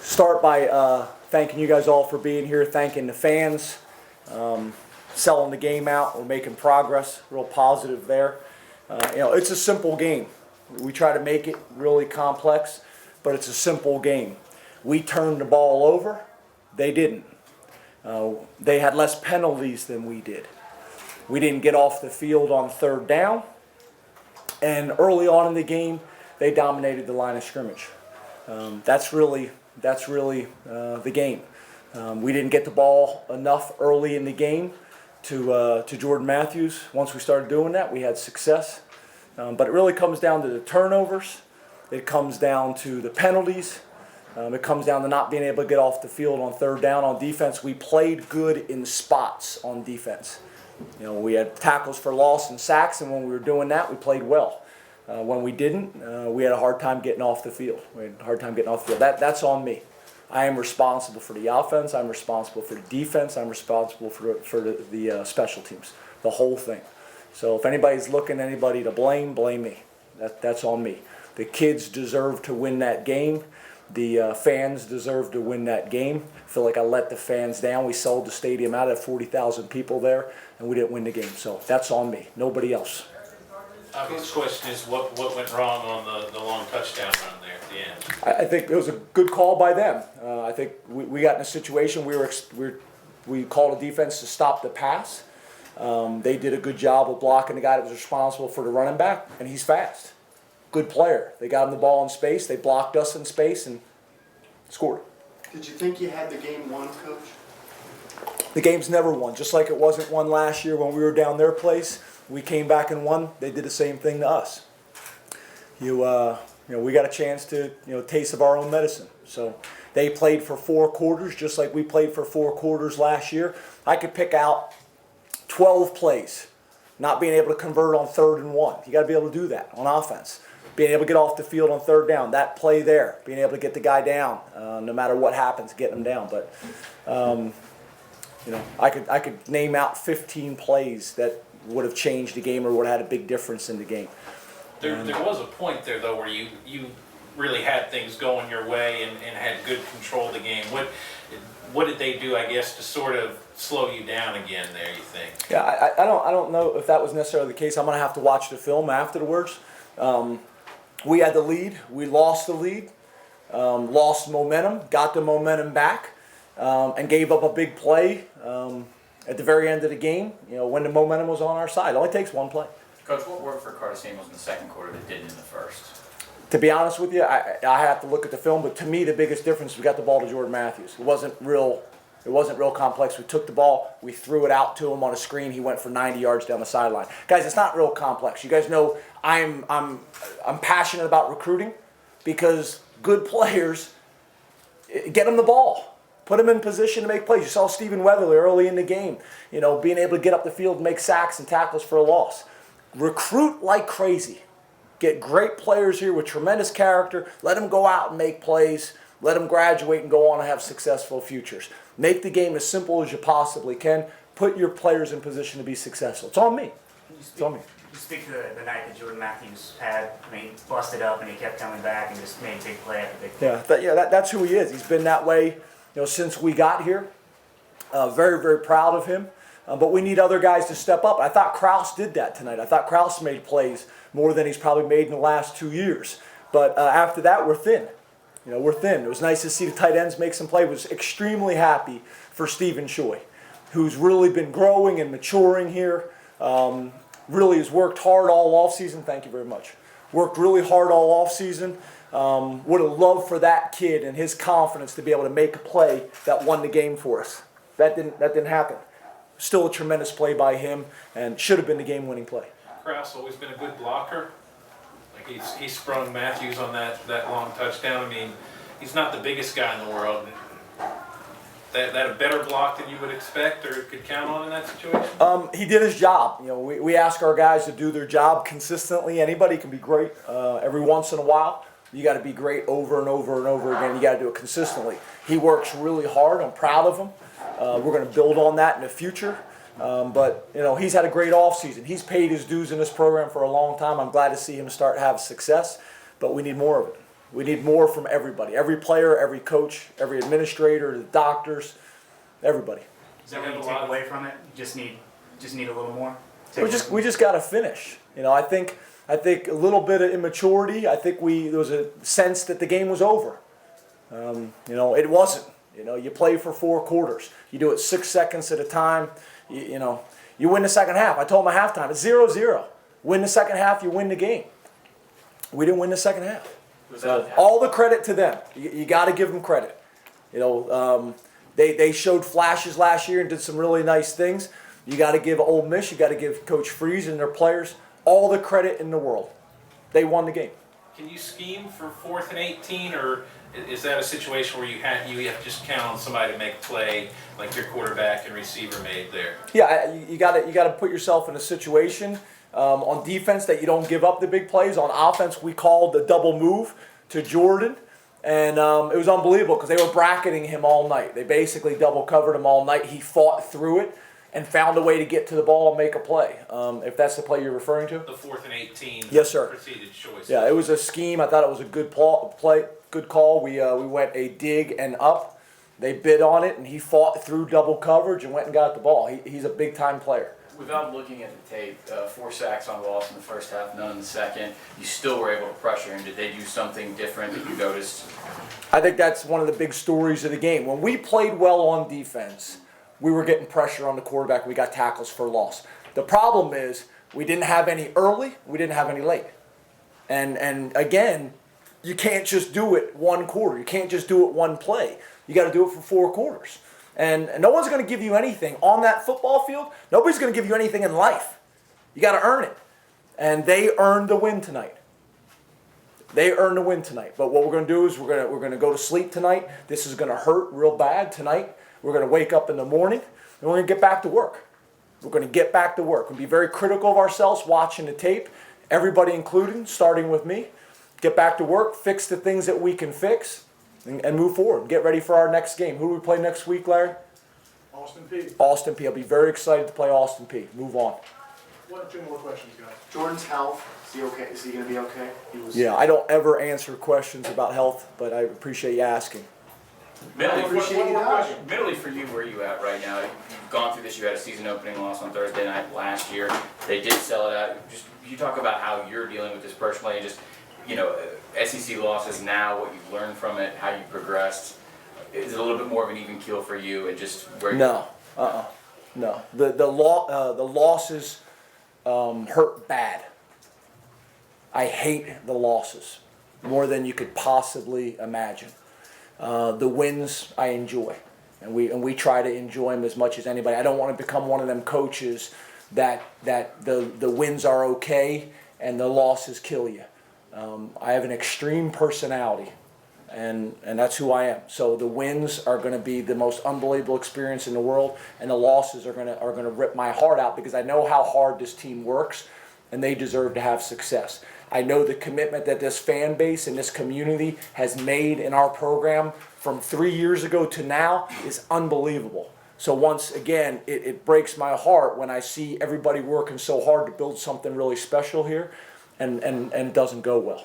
start by thanking you guys all for being here, thanking the fans, selling the game out. We're making progress, real positive there. It's a simple game. We try to make it really complex, but it's a simple game. We turned the ball over. They didn't. They had less penalties than we did. We didn't get off the field on third down. And early on in the game, they dominated the line of scrimmage. That's really the game. We didn't get the ball enough early in the game to Jordan Matthews. Once we started doing that, we had success. But it really comes down to the turnovers. It comes down to the penalties. It comes down to not being able to get off the field on third down. On defense, we played good in spots on defense. We had tackles for loss and sacks, and when we were doing that, we played well. When we didn't, we had a hard time getting off the field. That's on me. I am responsible for the offense. I'm responsible for the defense. I'm responsible for the special teams, the whole thing. So if anybody's looking at anybody to blame me. That's on me. The kids deserve to win that game. The fans deserve to win that game. I feel like I let the fans down. We sold the stadium out at 40,000 people there, and we didn't win the game. So that's on me, nobody else. Obvious question is what went wrong on the long touchdown run there at the end? I think it was a good call by them. I think we got in a situation we called a defense to stop the pass. They did a good job of blocking the guy that was responsible for the running back, and he's fast. Good player. They got him the ball in space. They blocked us in space and scored. Did you think you had the game won, Coach? The game's never won. Just like it wasn't won last year when we were down their place. We came back and won. They did the same thing to us. We got a chance to taste of our own medicine. So they played for 4 quarters, just like we played for 4 quarters last year. I could pick out 12 plays, not being able to convert on 3rd and 1. You got to be able to do that on offense. Being able to get off the field on 3rd down, that play there, being able to get the guy down, no matter what happens, getting him down. But I could name out 15 plays that would have changed the game or would have had a big difference in the game. There was a point there, though, where you really had things going your way and had good control of the game. What did they do, I guess, to sort of slow you down again there, you think? Yeah, I don't know if that was necessarily the case. I'm going to have to watch the film afterwards. We had the lead. We lost the lead, lost momentum, got the momentum back, and gave up a big play at the very end of the game, when the momentum was on our side. It only takes one play. Coach, what worked for Carter Samuels in the second quarter that didn't in the first? To be honest with you, I have to look at the film, but to me the biggest difference, we got the ball to Jordan Matthews. It wasn't real complex. We took the ball, we threw it out to him on a screen. He went for 90 yards down the sideline. Guys, it's not real complex. You guys know I'm passionate about recruiting because good players, get them the ball. Put him in position to make plays. You saw Stephen Weatherly early in the game, being able to get up the field and make sacks and tackles for a loss. Recruit like crazy. Get great players here with tremendous character. Let them go out and make plays. Let them graduate and go on and have successful futures. Make the game as simple as you possibly can. Put your players in position to be successful. It's on me. It's on me. You speak to the night that Jordan Matthews had. He busted up and he kept coming back and just made big play after big play. That's who he is. He's been that way since we got here. Very, very proud of him. But we need other guys to step up. I thought Kraus did that tonight. I thought Kraus made plays more than he's probably made in the last 2 years. But after that, we're thin. We're thin. It was nice to see the tight ends make some play. I was extremely happy for Stephen Choi, who's really been growing and maturing here. Really has worked hard all offseason. Thank you very much. Worked really hard all offseason. Would have loved for that kid and his confidence to be able to make a play that won the game for us. That didn't happen. Still a tremendous play by him, and should have been the game-winning play. Kraus always been a good blocker. Like he sprung Matthews on that long touchdown. I mean, he's not the biggest guy in the world. That a better block than you would expect or could count on in that situation? He did his job. We ask our guys to do their job consistently. Anybody can be great every once in a while. You got to be great over and over and over again. You got to do it consistently. He works really hard. I'm proud of him. We're going to build on that in the future. But he's had a great offseason. He's paid his dues in this program for a long time. I'm glad to see him start to have success, but we need more of it. We need more from everybody. Every player, every coach, every administrator, the doctors, everybody. Is that what you take away from it? You just need a little more? We just got to finish. You know, I think a little bit of immaturity. I think there was a sense that the game was over. You know, it wasn't. You know, you play for 4 quarters. You do it 6 seconds at a time. You know, you win the second half. I told them at halftime, it's 0-0. Win the second half, you win the game. We didn't win the second half. So all the credit to them. You got to give them credit. You know, they showed flashes last year and did some really nice things. You got to give Ole Miss, you got to give Coach Freeze and their players all the credit in the world. They won the game. Can you scheme for 4th and 18, or is that a situation where you have to just count on somebody to make a play like your quarterback and receiver made there? Yeah, you got to put yourself in a situation on defense that you don't give up the big plays. On offense, we called the double move to Jordan, and it was unbelievable because they were bracketing him all night. They basically double covered him all night. He fought through it and found a way to get to the ball and make a play. If that's the play you're referring to? The 4th and 18. Yes, sir. Preceded choice. Yeah, it was a scheme. I thought it was a good play, good call. We went a dig and up. They bid on it, and he fought through double coverage and went and got the ball. He's a big-time player. Without looking at the tape, 4 sacks on Ross in the first half, none in the second. You still were able to pressure him. Did they do something different that you noticed? I think that's one of the big stories of the game. When we played well on defense, we were getting pressure on the quarterback. We got tackles for loss. The problem is we didn't have any early. We didn't have any late. And again, you can't just do it 1 quarter. You can't just do it 1 play. You got to do it for 4 quarters. And no one's going to give you anything on that football field. Nobody's going to give you anything in life. You got to earn it. And they earned the win tonight. They earned the win tonight. But what we're going to do is we're going to go to sleep tonight. This is going to hurt real bad tonight. We're going to wake up in the morning, and we're going to get back to work. We're going to get back to work. We'll be very critical of ourselves watching the tape, everybody including, starting with me. Get back to work, fix the things that we can fix, and move forward. Get ready for our next game. Who do we play next week, Larry? Austin P. Austin P. I'll be very excited to play Austin P. Move on. 1 or 2 more questions, guys. Jordan's health, is he okay? Is he going to be okay? Yeah, I don't ever answer questions about health, but I appreciate you asking. Mentally, appreciate you diving. mentally for you, where are you at right now? You've gone through this. You had a season opening loss on Thursday night last year. They did sell it out. Just you talk about how you're dealing with this personally, and just SEC losses now, what you've learned from it, how you progressed. Is it a little bit more of an even keel for you, and just where? No, no. The losses hurt bad. I hate the losses more than you could possibly imagine. The wins I enjoy, and we try to enjoy them as much as anybody. I don't want to become one of them coaches that the wins are okay and the losses kill you. I have an extreme personality, and that's who I am. So the wins are going to be the most unbelievable experience in the world, and the losses are going to rip my heart out because I know how hard this team works, and they deserve to have success. I know the commitment that this fan base and this community has made in our program from 3 years ago to now is unbelievable. So once again, it breaks my heart when I see everybody working so hard to build something really special here, and it doesn't go well.